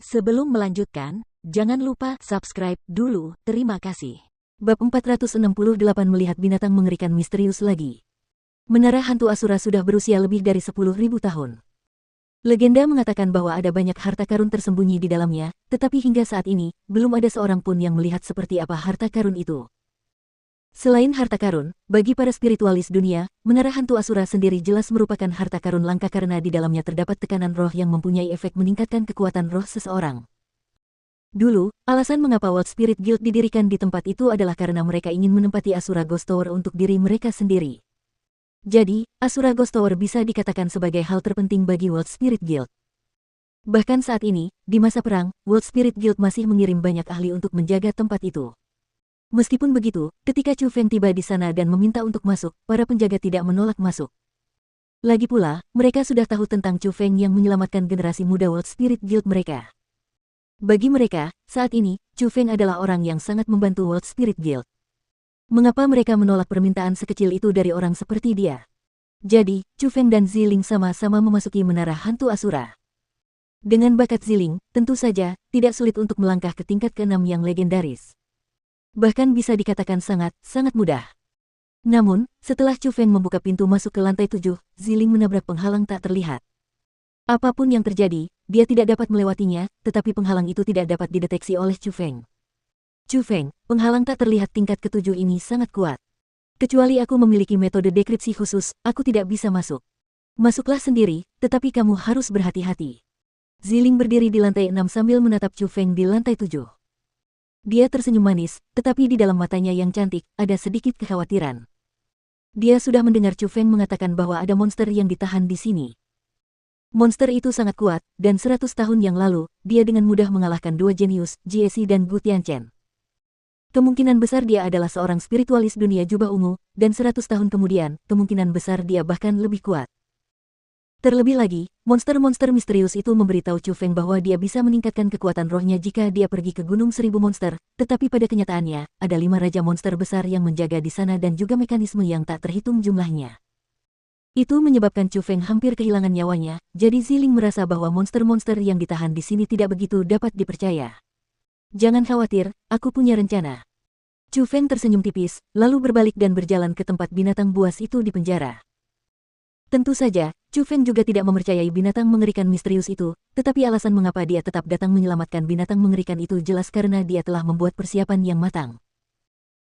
Sebelum melanjutkan, jangan lupa subscribe dulu, terima kasih. Bab 468 melihat binatang mengerikan misterius lagi. Menara hantu Asura sudah berusia lebih dari 10.000 tahun. Legenda mengatakan bahwa ada banyak harta karun tersembunyi di dalamnya, tetapi hingga saat ini, belum ada seorang pun yang melihat seperti apa harta karun itu. Selain harta karun, bagi para spiritualis dunia, menara hantu Asura sendiri jelas merupakan harta karun langka karena di dalamnya terdapat tekanan roh yang mempunyai efek meningkatkan kekuatan roh seseorang. Dulu, alasan mengapa World Spirit Guild didirikan di tempat itu adalah karena mereka ingin menempati Asura Ghost Tower untuk diri mereka sendiri. Jadi, Asura Ghost Tower bisa dikatakan sebagai hal terpenting bagi World Spirit Guild. Bahkan saat ini, di masa perang, World Spirit Guild masih mengirim banyak ahli untuk menjaga tempat itu. Meskipun begitu, ketika Chu Feng tiba di sana dan meminta untuk masuk, para penjaga tidak menolak masuk. Lagi pula, mereka sudah tahu tentang Chu Feng yang menyelamatkan generasi muda World Spirit Guild mereka. Bagi mereka, saat ini, Chu Feng adalah orang yang sangat membantu World Spirit Guild. Mengapa mereka menolak permintaan sekecil itu dari orang seperti dia? Jadi, Chu Feng dan Ziling sama-sama memasuki menara hantu Asura. Dengan bakat Ziling, tentu saja, tidak sulit untuk melangkah ke tingkat ke-6 yang legendaris. Bahkan bisa dikatakan sangat mudah. Namun, setelah Chu Feng membuka pintu masuk ke lantai 7, Ziling menabrak penghalang tak terlihat. Apapun yang terjadi, dia tidak dapat melewatinya, tetapi penghalang itu tidak dapat dideteksi oleh Chu Feng. Chu Feng, penghalang tak terlihat tingkat ke-7 ini sangat kuat. Kecuali aku memiliki metode dekripsi khusus, aku tidak bisa masuk. Masuklah sendiri, tetapi kamu harus berhati-hati. Ziling berdiri di lantai 6 sambil menatap Chu Feng di lantai 7. Dia tersenyum manis, tetapi di dalam matanya yang cantik, ada sedikit kekhawatiran. Dia sudah mendengar Chu Feng mengatakan bahwa ada monster yang ditahan di sini. Monster itu sangat kuat, dan 100 tahun yang lalu, dia dengan mudah mengalahkan dua jenius, Jie dan Gu Tianchen. Kemungkinan besar dia adalah seorang spiritualis dunia jubah ungu, dan 100 tahun kemudian, kemungkinan besar dia bahkan lebih kuat. Terlebih lagi, monster-monster misterius itu memberitahu Chu Feng bahwa dia bisa meningkatkan kekuatan rohnya jika dia pergi ke Gunung Seribu Monster, tetapi pada kenyataannya, ada 5 raja monster besar yang menjaga di sana dan juga mekanisme yang tak terhitung jumlahnya. Itu menyebabkan Chu Feng hampir kehilangan nyawanya, jadi Ziling merasa bahwa monster-monster yang ditahan di sini tidak begitu dapat dipercaya. Jangan khawatir, aku punya rencana. Chu Feng tersenyum tipis, lalu berbalik dan berjalan ke tempat binatang buas itu di penjara. Tentu saja, Chu Feng juga tidak mempercayai binatang mengerikan misterius itu, tetapi alasan mengapa dia tetap datang menyelamatkan binatang mengerikan itu jelas karena dia telah membuat persiapan yang matang.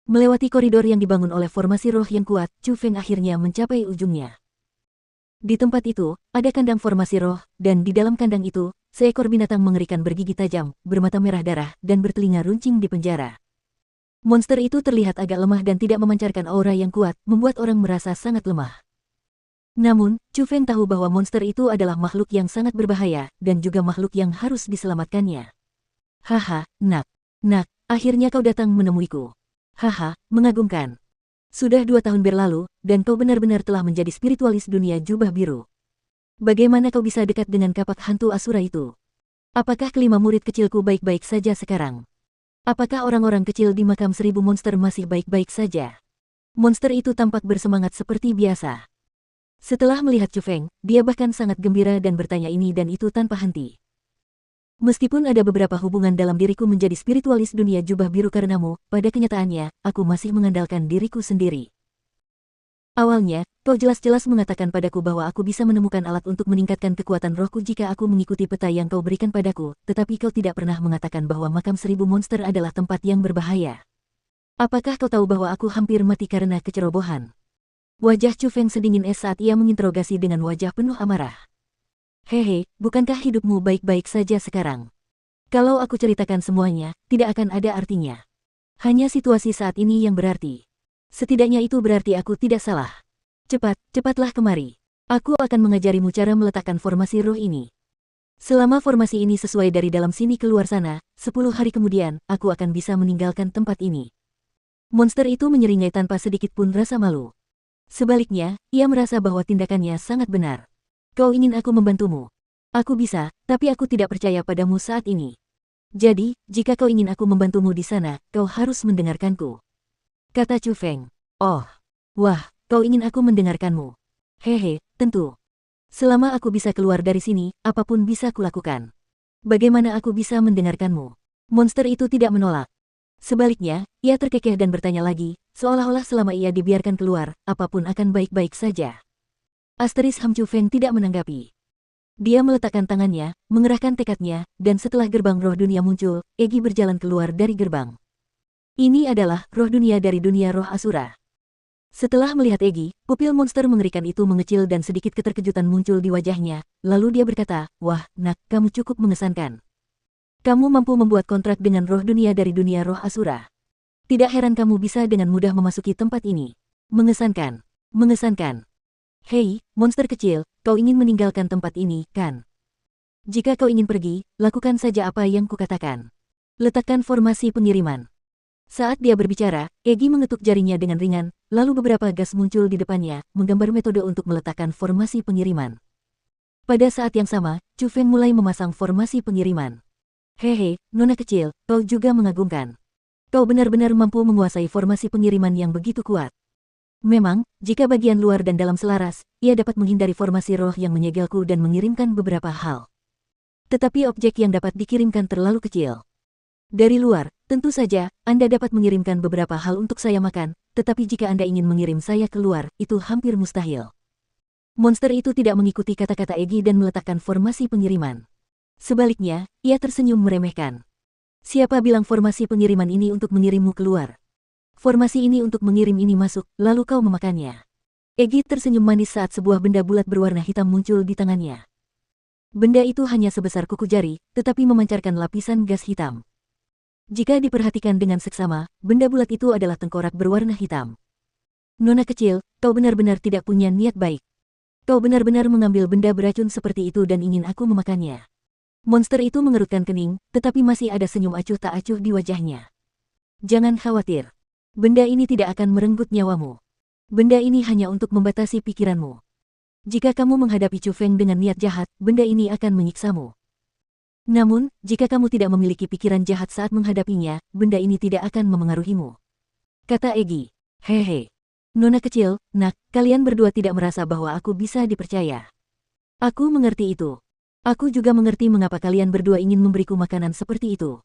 Melewati koridor yang dibangun oleh formasi roh yang kuat, Chu Feng akhirnya mencapai ujungnya. Di tempat itu, ada kandang formasi roh, dan di dalam kandang itu, seekor binatang mengerikan bergigi tajam, bermata merah darah, dan bertelinga runcing di penjara. Monster itu terlihat agak lemah dan tidak memancarkan aura yang kuat, membuat orang merasa sangat lemah. Namun, Chu Feng tahu bahwa monster itu adalah makhluk yang sangat berbahaya, dan juga makhluk yang harus diselamatkannya. Haha, nak, akhirnya kau datang menemuiku. Haha, mengagumkan. Sudah 2 tahun berlalu, dan kau benar-benar telah menjadi spiritualis dunia jubah biru. Bagaimana kau bisa dekat dengan kapak hantu Asura itu? Apakah kelima murid kecilku baik-baik saja sekarang? Apakah orang-orang kecil di makam 1000 monster masih baik-baik saja? Monster itu tampak bersemangat seperti biasa. Setelah melihat Chu Feng, dia bahkan sangat gembira dan bertanya ini dan itu tanpa henti. Meskipun ada beberapa hubungan dalam diriku menjadi spiritualis dunia jubah biru karenamu, pada kenyataannya, aku masih mengandalkan diriku sendiri. Awalnya, kau jelas-jelas mengatakan padaku bahwa aku bisa menemukan alat untuk meningkatkan kekuatan rohku jika aku mengikuti peta yang kau berikan padaku, tetapi kau tidak pernah mengatakan bahwa makam 1000 monster adalah tempat yang berbahaya. Apakah kau tahu bahwa aku hampir mati karena kecerobohan? Wajah Chu Feng sedingin es saat ia menginterogasi dengan wajah penuh amarah. Hehe, bukankah hidupmu baik-baik saja sekarang? Kalau aku ceritakan semuanya, tidak akan ada artinya. Hanya situasi saat ini yang berarti. Setidaknya itu berarti aku tidak salah. Cepatlah kemari. Aku akan mengajarimu cara meletakkan formasi roh ini. Selama formasi ini sesuai dari dalam sini keluar sana, 10 hari kemudian, aku akan bisa meninggalkan tempat ini. Monster itu menyeringai tanpa sedikit pun rasa malu. Sebaliknya, ia merasa bahwa tindakannya sangat benar. Kau ingin aku membantumu? Aku bisa, tapi aku tidak percaya padamu saat ini. Jadi, jika kau ingin aku membantumu di sana, kau harus mendengarkanku. Kata Chu Feng. Oh, wah, kau ingin aku mendengarkanmu. Hehe, tentu. Selama aku bisa keluar dari sini, apapun bisa kulakukan. Bagaimana aku bisa mendengarkanmu? Monster itu tidak menolak. Sebaliknya, ia terkekeh dan bertanya lagi, seolah-olah selama ia dibiarkan keluar, apapun akan baik-baik saja. Asteris Ham Chu Feng tidak menanggapi. Dia meletakkan tangannya, mengerahkan tekadnya, dan setelah gerbang roh dunia muncul, Egi berjalan keluar dari gerbang. Ini adalah roh dunia dari dunia roh Asura. Setelah melihat Egi, pupil monster mengerikan itu mengecil dan sedikit keterkejutan muncul di wajahnya, lalu dia berkata, "Wah, nak, kamu cukup mengesankan. Kamu mampu membuat kontrak dengan roh dunia dari dunia roh Asura. Tidak heran kamu bisa dengan mudah memasuki tempat ini. Mengesankan. Mengesankan. Hei, monster kecil, kau ingin meninggalkan tempat ini, kan? Jika kau ingin pergi, lakukan saja apa yang kukatakan. Letakkan formasi pengiriman." Saat dia berbicara, Egi mengetuk jarinya dengan ringan, lalu beberapa gas muncul di depannya, menggambar metode untuk meletakkan formasi pengiriman. Pada saat yang sama, Chu Feng mulai memasang formasi pengiriman. "Hehe, nona kecil, kau juga mengagumkan. Kau benar-benar mampu menguasai formasi pengiriman yang begitu kuat. Memang, jika bagian luar dan dalam selaras, ia dapat menghindari formasi roh yang menyegelku dan mengirimkan beberapa hal. Tetapi objek yang dapat dikirimkan terlalu kecil. Dari luar, tentu saja, Anda dapat mengirimkan beberapa hal untuk saya makan, tetapi jika Anda ingin mengirim saya keluar, itu hampir mustahil." Monster itu tidak mengikuti kata-kata Egi dan meletakkan formasi pengiriman. Sebaliknya, ia tersenyum meremehkan. "Siapa bilang formasi pengiriman ini untuk mengirimmu keluar? Formasi ini untuk mengirim ini masuk, lalu kau memakannya." Egi tersenyum manis saat sebuah benda bulat berwarna hitam muncul di tangannya. Benda itu hanya sebesar kuku jari, tetapi memancarkan lapisan gas hitam. Jika diperhatikan dengan seksama, benda bulat itu adalah tengkorak berwarna hitam. "Nona kecil, kau benar-benar tidak punya niat baik. Kau benar-benar mengambil benda beracun seperti itu dan ingin aku memakannya." Monster itu mengerutkan kening, tetapi masih ada senyum acuh tak acuh di wajahnya. "Jangan khawatir. Benda ini tidak akan merenggut nyawamu. Benda ini hanya untuk membatasi pikiranmu. Jika kamu menghadapi Chu Feng dengan niat jahat, benda ini akan menyiksamu. Namun, jika kamu tidak memiliki pikiran jahat saat menghadapinya, benda ini tidak akan memengaruhimu," kata Egi. "Hehe. Nona kecil, nak, kalian berdua tidak merasa bahwa aku bisa dipercaya. Aku mengerti itu. Aku juga mengerti mengapa kalian berdua ingin memberiku makanan seperti itu.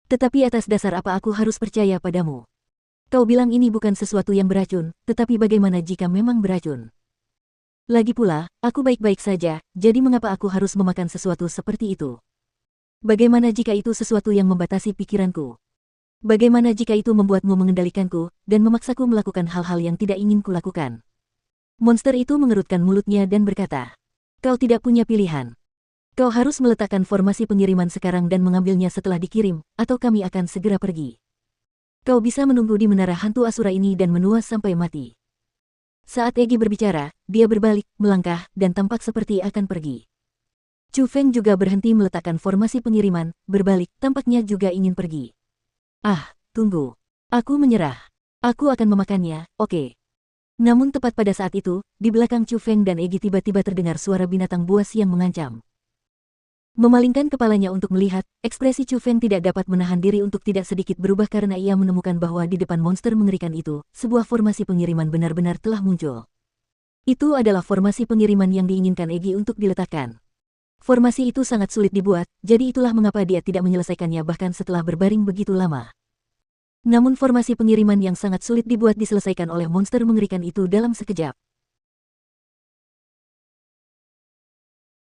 Tetapi atas dasar apa aku harus percaya padamu? Kau bilang ini bukan sesuatu yang beracun, tetapi bagaimana jika memang beracun? Lagi pula, aku baik-baik saja, jadi mengapa aku harus memakan sesuatu seperti itu? Bagaimana jika itu sesuatu yang membatasi pikiranku? Bagaimana jika itu membuatmu mengendalikanku, dan memaksaku melakukan hal-hal yang tidak ingin kulakukan?" Monster itu mengerutkan mulutnya dan berkata, "Kau tidak punya pilihan. Kau harus meletakkan formasi pengiriman sekarang dan mengambilnya setelah dikirim, atau kami akan segera pergi. Kau bisa menunggu di menara hantu Asura ini dan menua sampai mati." Saat Egi berbicara, dia berbalik, melangkah, dan tampak seperti akan pergi. Chu Feng juga berhenti meletakkan formasi pengiriman, berbalik, tampaknya juga ingin pergi. "Ah, tunggu. Aku menyerah. Aku akan memakannya, oke." Namun tepat pada saat itu, di belakang Chu Feng dan Egi tiba-tiba terdengar suara binatang buas yang mengancam. Memalingkan kepalanya untuk melihat, ekspresi Chu Feng tidak dapat menahan diri untuk tidak sedikit berubah karena ia menemukan bahwa di depan monster mengerikan itu, sebuah formasi pengiriman benar-benar telah muncul. Itu adalah formasi pengiriman yang diinginkan Egi untuk diletakkan. Formasi itu sangat sulit dibuat, jadi itulah mengapa dia tidak menyelesaikannya bahkan setelah berbaring begitu lama. Namun formasi pengiriman yang sangat sulit dibuat diselesaikan oleh monster mengerikan itu dalam sekejap.